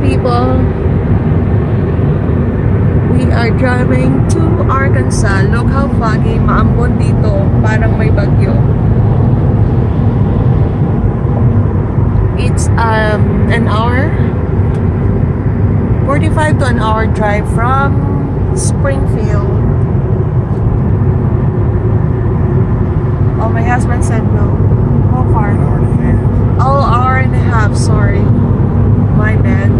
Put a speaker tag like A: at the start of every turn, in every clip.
A: people. We are driving to Arkansas. Look how foggy. Maambon dito. Parang may bagyo. It's an hour, 45 to an hour drive from Springfield. Oh, my husband said no. How far? Oh, hour and a half. Sorry. My bad.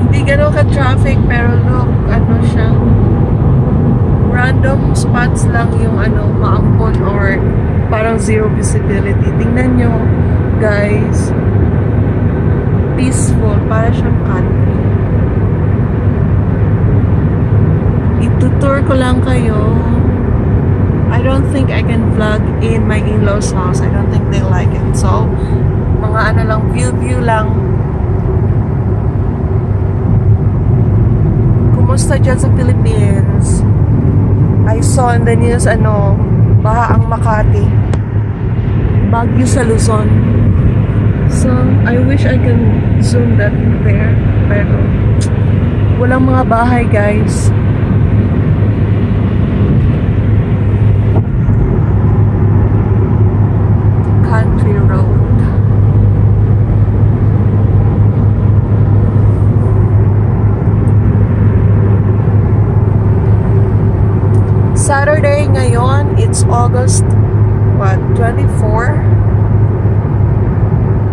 A: Hindi gano'n ka-traffic, pero look, ano siya. Random spots lang yung maambon or parang zero visibility. Tingnan nyo, guys. Peaceful. Para siyang country. Itutour ko lang kayo. I don't think I can vlog in my in-laws house. I don't think they like it. So, mga lang, view lang. Kumusta dyan sa Philippines? I saw in the news, baha ang Makati. Bagyo sa Luzon. So, I wish I can zoom that there. Pero, walang mga bahay, guys. Country road. Saturday ngayon, it's August 24,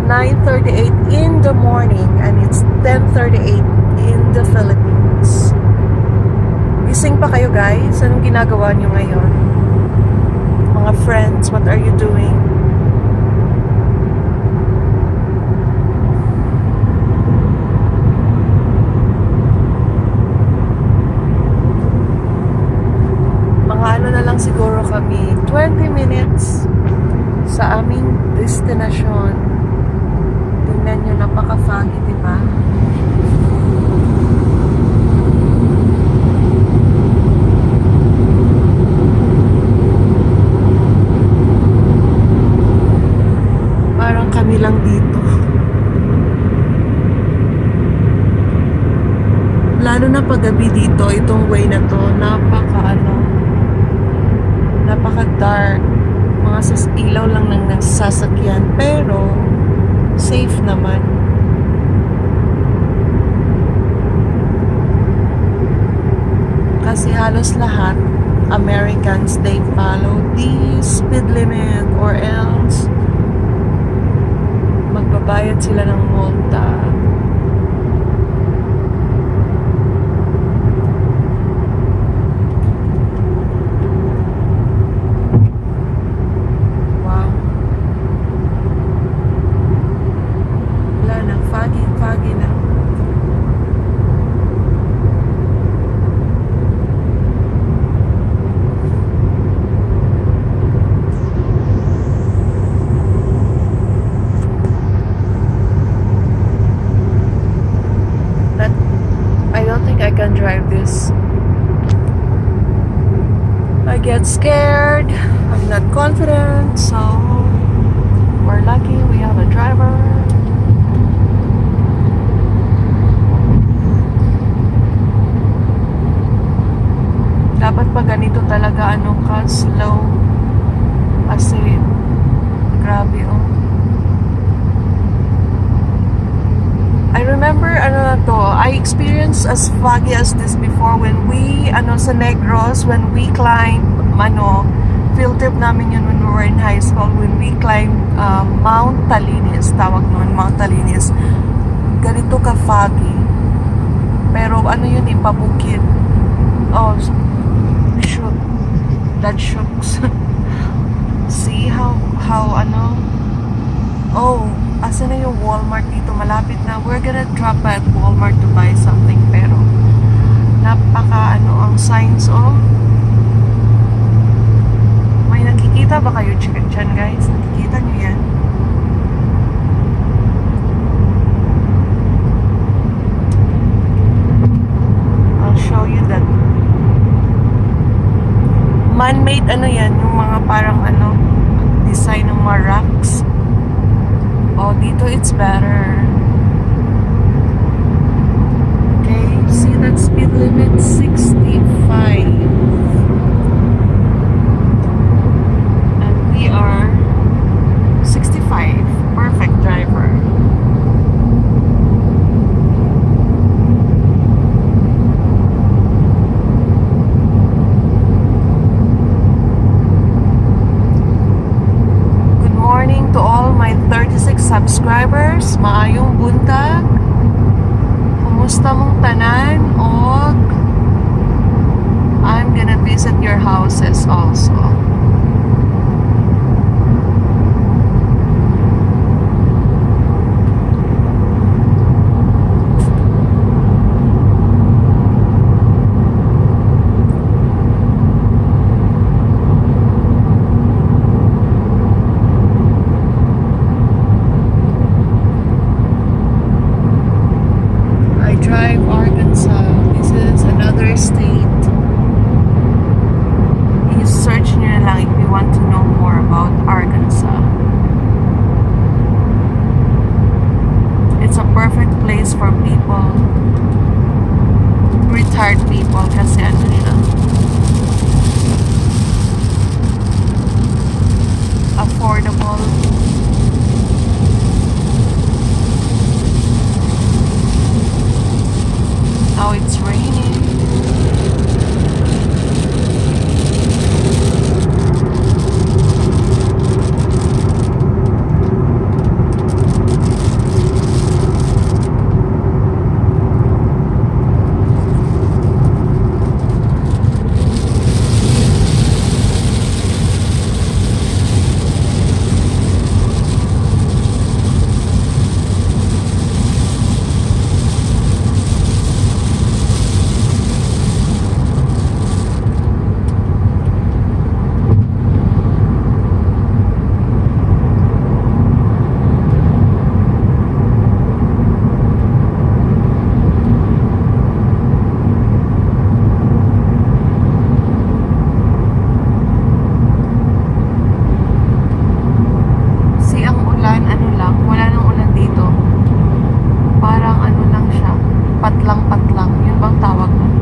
A: 9:38 in the morning, and it's 10:38 in the Philippines. Gising pa kayo, guys? Anong ginagawa nyo ngayon? Mga friends, what are you doing? Na lang siguro kami 20 minutes sa aming destinasyon. Tingnan nyo, napaka-foggy, diba? Parang kami lang dito. Lalo na paggabi dito, itong way na to, napaka-dark. Mga ilaw lang ng nasasakyan, pero safe naman. Kasi halos lahat Americans, they follow the speed limit or else magbabayad sila ng multa. Foggy na. I don't think I can drive this. I get scared. I'm not confident, so we're lucky we have a driver. Dapat pa ganito talaga slow. Kasi grabe I remember I experienced as foggy as this before when we sa Negros, when we climbed field trip namin yun when we were in high school, when we climbed Mount Talinis, tawag noon Mount Talinis. Ganito ka foggy. Pero yun pabukid. Oh, shoot. That shooks. See how oh, asa na yung Walmart dito? Malapit na. We're gonna drop at Walmart to buy something, pero napaka ang signs may nakikita ba kayo dyan, guys? Nakikita nyo yan? I'll show you that man-made yan, yung mga parang design ng mga rocks. Oh, dito it's better. limit 65. And we are 65. Perfect driver. Good morning to all my 36 subscribers. Maayong buntag. Kumusta mong tanan? Og I'm gonna visit your houses also. Drive Arkansas. This is another state. You search nyo lang if you want to know more about Arkansas. It's a perfect place for people, retired people, kasi ano siya, affordable. Now it's raining. Patlang-patlang. Yun bang tawag nun?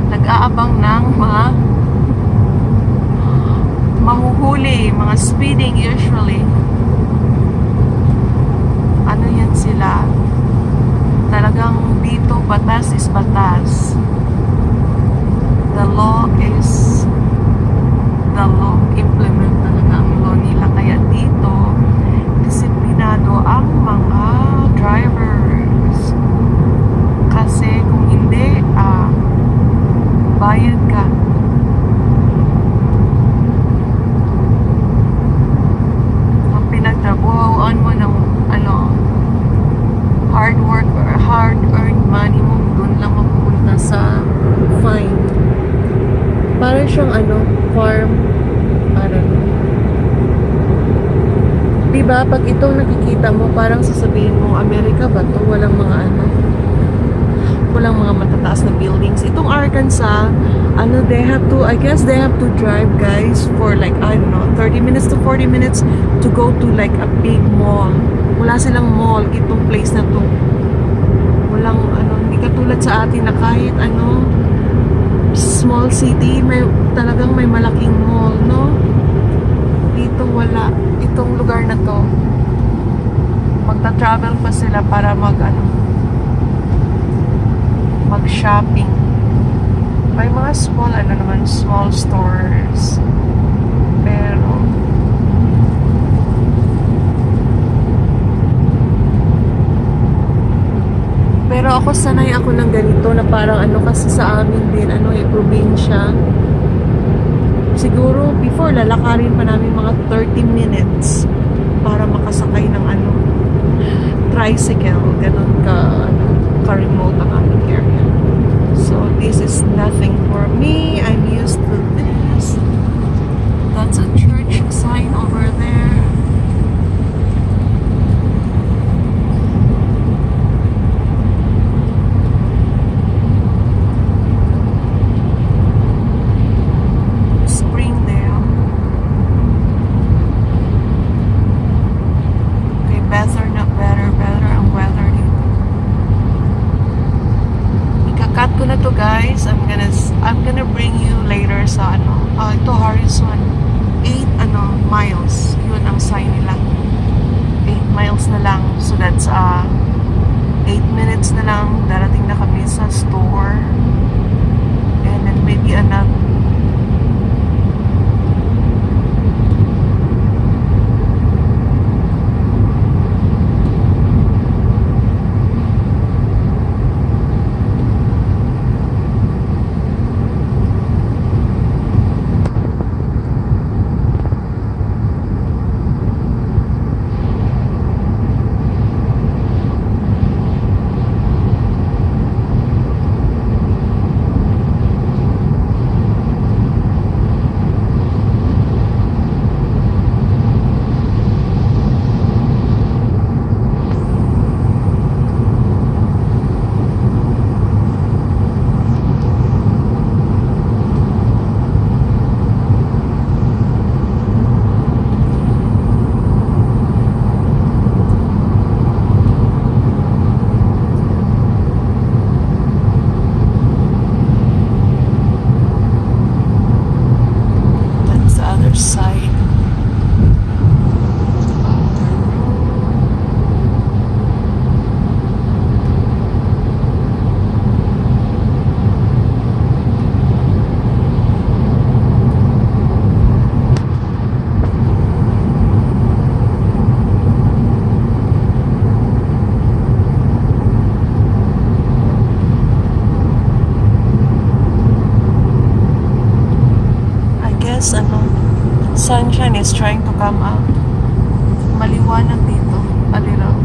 A: Nag-aabang ng mahuhuli, mga speeding usually. Ano yan sila? Talagang dito, batas is batas. The law is the law. Implement talaga ang law nila. Kaya dito, disiplinado ang mga drivers. Kasi kung hindi, bayad ka. Ang pinagtrabuhan mo ng hard work or hard earned money mo, doon lang mapupunta sa fine. Parang siyang farm, parang, diba pag itong nakikita mo, parang sasabihin mo, Amerika ba to? Walang mga walang mga matataas na buildings. Itong Arkansas, they have to, I guess they have to drive, guys, for like, I don't know, 30 minutes to 40 minutes to go to like a big mall. Wala silang mall, itong place na to. Walang, hindi katulad sa atin na kahit, small city, talagang may malaking mall, no? Dito wala. Itong lugar na to, magta-travel pa sila para mag-shopping. May mga small stores. Pero ako sanay ako ng ganito na parang kasi sa amin din, probinsya. Siguro before lalakarin pa namin mga 30 minutes para makasakay ng ano, tricycle. Ganun ka-remote ang aming area. So this is nothing for me. I'm used to this. That's a church sign over there. Springdale. Okay, better ang weather dito. Ika-cut ko na to, guys. I'm gonna bring you later sa ano. Ito Horizon 8 miles. Yun ang sign nila. 8 miles na lang. So that's 8 minutes na lang. Darating na kami sa store. And then maybe another. Side. I guess sunshine is trying to come out. Maliwanag dito. Aliraw.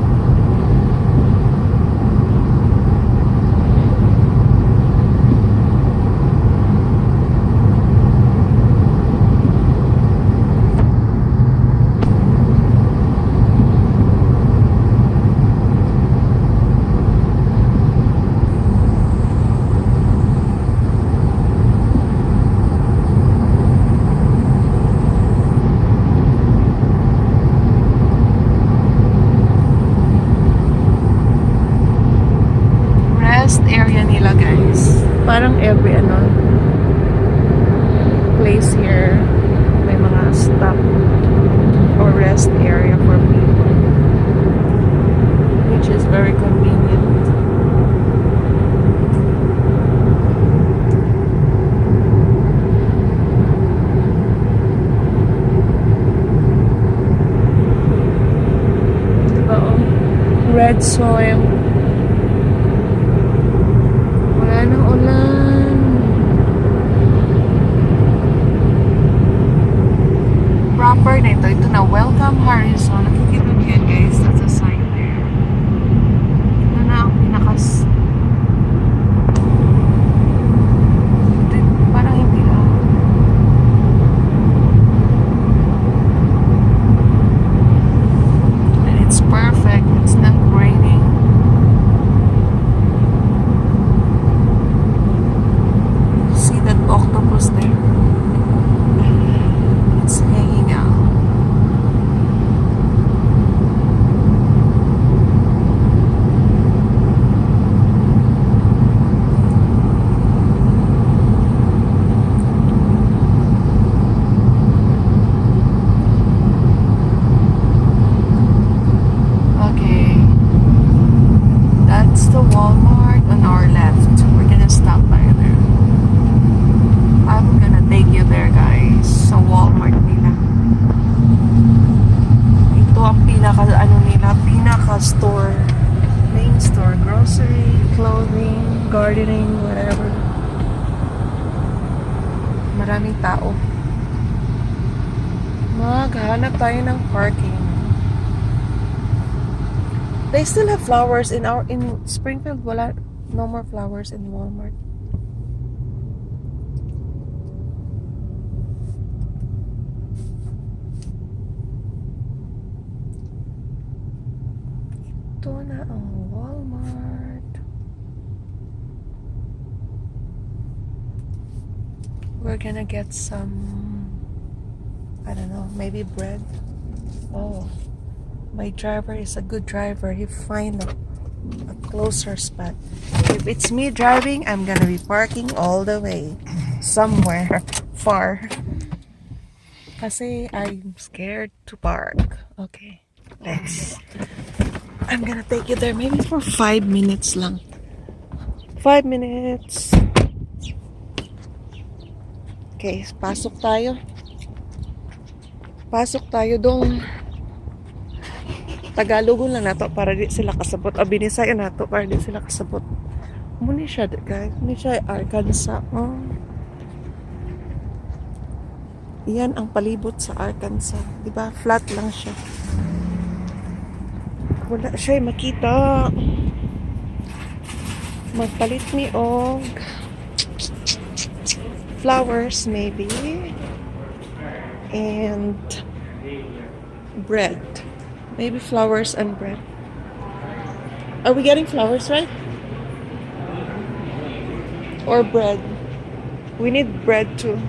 A: Area nila, guys. Parang every place here may mga stop or rest area for people, which is very convenient. Diba, red soil. Proper na ito na welcome Horizon. Nakikita niyo yan, guys. That's a sign there. Ito na ang parang hindi na. And it's perfect. It's not raining. See that octopus there? It's hanging out. Okay. That's the Walmart on our left. We're gonna stop by there. I'm gonna take you there, guys, sa Walmart nila. Ito ang pinaka store, main store, grocery, clothing, gardening, whatever. Maraming tao. Maghanap tayo ng parking. They still have flowers in Springfield. Wala, no more flowers in Walmart. Ito na ang Walmart. We're gonna get some, I don't know, maybe bread. Oh, my driver is a good driver. He find a closer spot. If it's me driving, I'm gonna be parking all the way somewhere far. Kasi I'm scared to park. Okay, I'm gonna take you there maybe for 5 minutes lang. 5 minutes. Okay, pasok tayo. Pasok tayo dong. Tagalog lang nato para di sila kasabot. O Bisaya nato para di sila kasabot. Muna siya, guys. Muna siya Arkansas. Oh. Yan ang palibot sa Arkansas. Diba? Flat lang siya. Wala siya makita. Magpalit ni og flowers maybe. And bread. Maybe flowers and bread. Are we getting flowers, right? Or bread? We need bread too.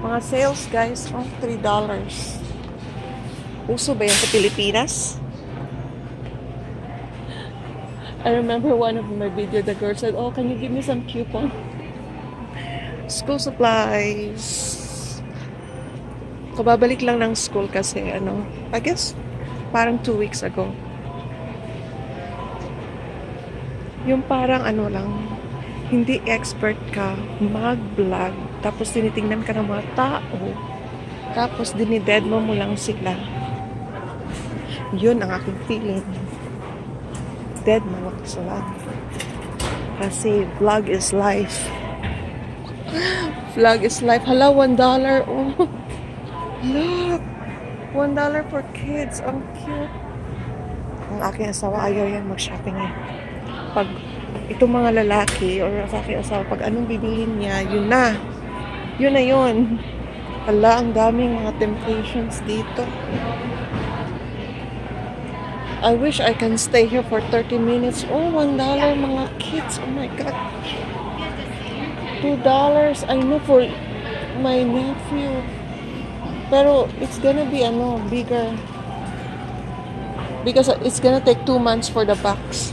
A: Mga sales, guys. Oh, $3. Uso ba yan sa Pilipinas? I remember one of my video, the girl said, "Oh, can you give me some coupon?" School supplies. Kababalik lang ng school kasi I guess parang 2 weeks ago. Yung parang lang, hindi expert ka mag-vlog tapos tinitingnan ka ng mga tao tapos dinidedmo mo lang sila. Yun ang aking feeling. Dead mo lang sila. Kasi vlog is life. Vlog is life. Hala, $1. Oh. Look! $1 for kids. Ang cute. Ang aking asawa, ayaw yan mag-shopping eh. Pag itong mga lalaki or ang aking asawa, pag anong bibilhin niya, yun na. Yun na yun. Hala, ang daming mga temptations dito. I wish I can stay here for 30 minutes. Oh, $1 mga kids. Oh my God. $2. I know for my nephew. Pero it's gonna be bigger. Because it's gonna take 2 months for the box.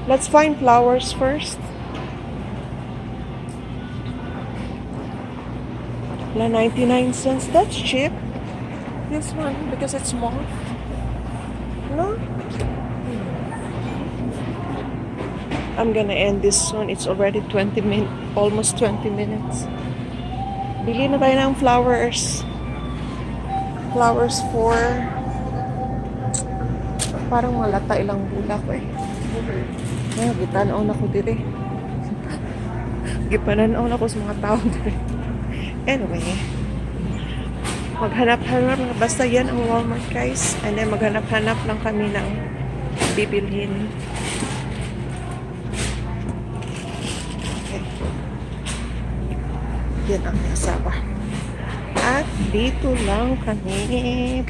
A: Let's find flowers first. La 99 cents. That's cheap. This one because it's small. No? I'm gonna end this soon. It's already almost 20 minutes. Bili na tayo ng flowers. Flowers for parang malata ilang bulak eh. Gitanaw na ko dire. Gipananaw na ko sa mga tao dire. Anyway, maghanap-hanap. Basta yan ang Walmart, guys. And then maghanap-hanap lang kami ng bibilhin. Okay. Yan ang asawa. At dito lang kami